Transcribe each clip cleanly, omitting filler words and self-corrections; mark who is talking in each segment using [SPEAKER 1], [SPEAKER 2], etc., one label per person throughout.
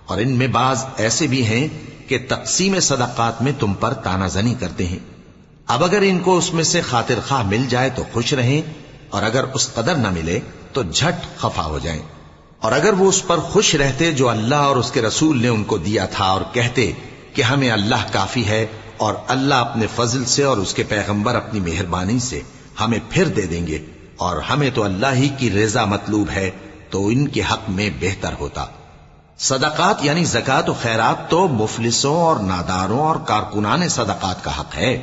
[SPEAKER 1] اور ان میں بعض ایسے بھی ہیں کہ تقسیم صدقات میں تم پر تانا زنی کرتے ہیں۔ اب اگر ان کو اس میں سے خاطر خواہ مل جائے تو خوش رہیں، اور اگر اس قدر نہ ملے تو جھٹ خفا ہو جائیں۔ اور اگر وہ اس پر خوش رہتے جو اللہ اور اس کے رسول نے ان کو دیا تھا، اور کہتے کہ ہمیں اللہ کافی ہے، اور اللہ اپنے فضل سے اور اس کے پیغمبر اپنی مہربانی سے ہمیں پھر دے دیں گے، اور ہمیں تو اللہ ہی کی رضا مطلوب ہے، تو ان کے حق میں بہتر ہوتا۔ صدقات یعنی زکوٰۃ و خیرات تو مفلسوں اور ناداروں اور کارکنان صدقات کا حق ہے،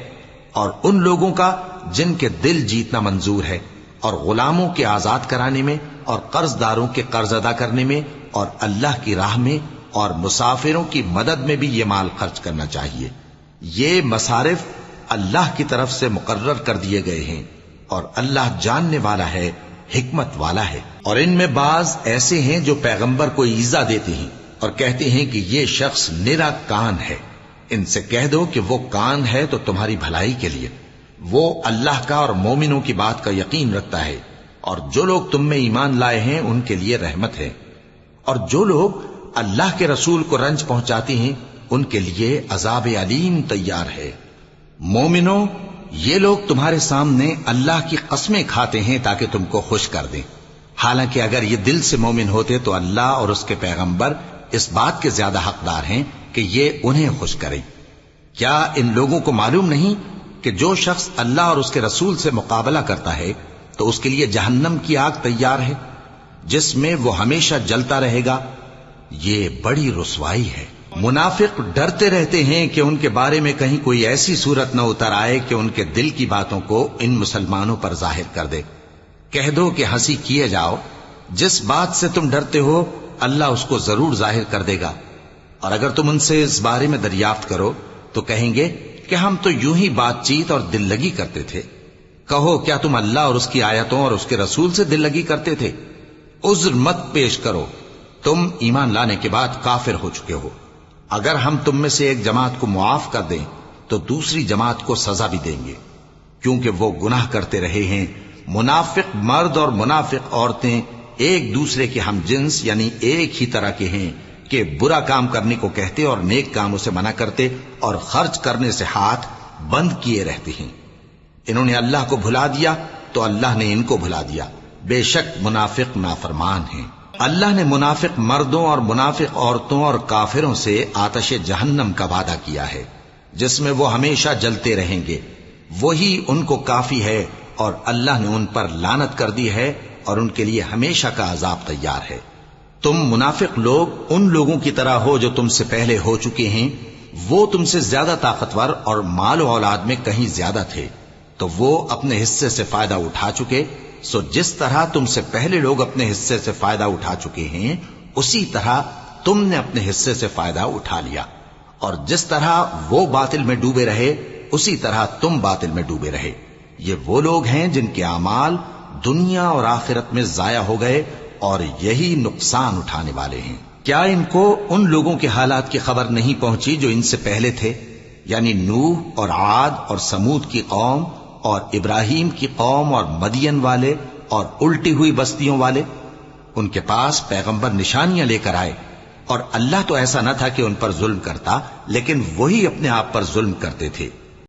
[SPEAKER 1] اور ان لوگوں کا جن کے دل جیتنا منظور ہے، اور غلاموں کے آزاد کرانے میں، اور قرض داروں کے قرض ادا کرنے میں، اور اللہ کی راہ میں، اور مسافروں کی مدد میں بھی یہ مال خرچ کرنا چاہیے۔ یہ مصارف اللہ کی طرف سے مقرر کر دیے گئے ہیں، اور اللہ جاننے والا ہے، حکمت والا ہے۔ اور ان میں بعض ایسے ہیں جو پیغمبر کو ایذا دیتے ہیں اور کہتے ہیں کہ یہ شخص نرا کان ہے۔ ان سے کہہ دو کہ وہ کان ہے تو تمہاری بھلائی کے لیے، وہ اللہ کا اور مومنوں کی بات کا یقین رکھتا ہے، اور جو لوگ تم میں ایمان لائے ہیں ان کے لیے رحمت ہے، اور جو لوگ اللہ کے رسول کو رنج پہنچاتے ہیں ان کے لیے عذاب علیم تیار ہے۔ مومنوں، یہ لوگ تمہارے سامنے اللہ کی قسمیں کھاتے ہیں تاکہ تم کو خوش کر دیں، حالانکہ اگر یہ دل سے مومن ہوتے تو اللہ اور اس کے پیغمبر اس بات کے زیادہ حقدار ہیں کہ یہ انہیں خوش کریں۔ کیا ان لوگوں کو معلوم نہیں کہ جو شخص اللہ اور اس کے رسول سے مقابلہ کرتا ہے تو اس کے لیے جہنم کی آگ تیار ہے، جس میں وہ ہمیشہ جلتا رہے گا؟ یہ بڑی رسوائی ہے۔ منافق ڈرتے رہتے ہیں کہ ان کے بارے میں کہیں کوئی ایسی صورت نہ اتر آئے کہ ان کے دل کی باتوں کو ان مسلمانوں پر ظاہر کر دے۔ کہہ دو کہ ہنسی کیے جاؤ، جس بات سے تم ڈرتے ہو اللہ اس کو ضرور ظاہر کر دے گا، اور اگر تم ان سے اس بارے میں دریافت کرو تو کہیں گے کہ ہم تو یوں ہی بات چیت اور دل لگی کرتے تھے۔ کہو کیا تم اللہ اور اس کی آیتوں اور اس کے رسول سے دل لگی کرتے تھے؟ عذر مت پیش کرو، تم ایمان لانے کے بعد کافر ہو چکے ہو۔ اگر ہم تم میں سے ایک جماعت کو معاف کر دیں تو دوسری جماعت کو سزا بھی دیں گے، کیونکہ وہ گناہ کرتے رہے ہیں۔ منافق مرد اور منافق عورتیں ایک دوسرے کے ہم جنس یعنی ایک ہی طرح کے ہیں کہ برا کام کرنے کو کہتے اور نیک کاموں سے منع کرتے، اور خرچ کرنے سے ہاتھ بند کیے رہتے ہیں۔ انہوں نے اللہ کو بھلا دیا تو اللہ نے ان کو بھلا دیا، بے شک منافق نافرمان ہیں۔ اللہ نے منافق مردوں اور منافق عورتوں اور کافروں سے آتش جہنم کا وعدہ کیا ہے، جس میں وہ ہمیشہ جلتے رہیں گے، وہی ان کو کافی ہے، اور اللہ نے ان پر لعنت کر دی ہے اور ان کے لیے ہمیشہ کا عذاب تیار ہے۔ تم منافق لوگ ان لوگوں کی طرح ہو جو تم سے پہلے ہو چکے ہیں، وہ تم سے زیادہ طاقتور اور مال و اولاد میں کہیں زیادہ تھے، تو وہ اپنے حصے سے فائدہ اٹھا چکے، سو جس طرح تم سے پہلے لوگ اپنے حصے سے فائدہ اٹھا چکے ہیں اسی طرح تم نے اپنے حصے سے فائدہ اٹھا لیا، اور جس طرح وہ باطل میں ڈوبے رہے اسی طرح تم باطل میں ڈوبے رہے۔ یہ وہ لوگ ہیں جن کے اعمال دنیا اور آخرت میں ضائع ہو گئے، اور یہی نقصان اٹھانے والے ہیں۔ کیا ان کو ان لوگوں کے حالات کی خبر نہیں پہنچی جو ان سے پہلے تھے، یعنی نوح اور عاد اور سمود کی قوم، اور ابراہیم کی قوم، اور مدین والے، اور الٹی ہوئی بستیوں والے؟ ان کے پاس پیغمبر نشانیاں لے کر آئے، اور اللہ تو ایسا نہ تھا کہ ان پر ظلم کرتا، لیکن وہی اپنے آپ پر ظلم کرتے تھے۔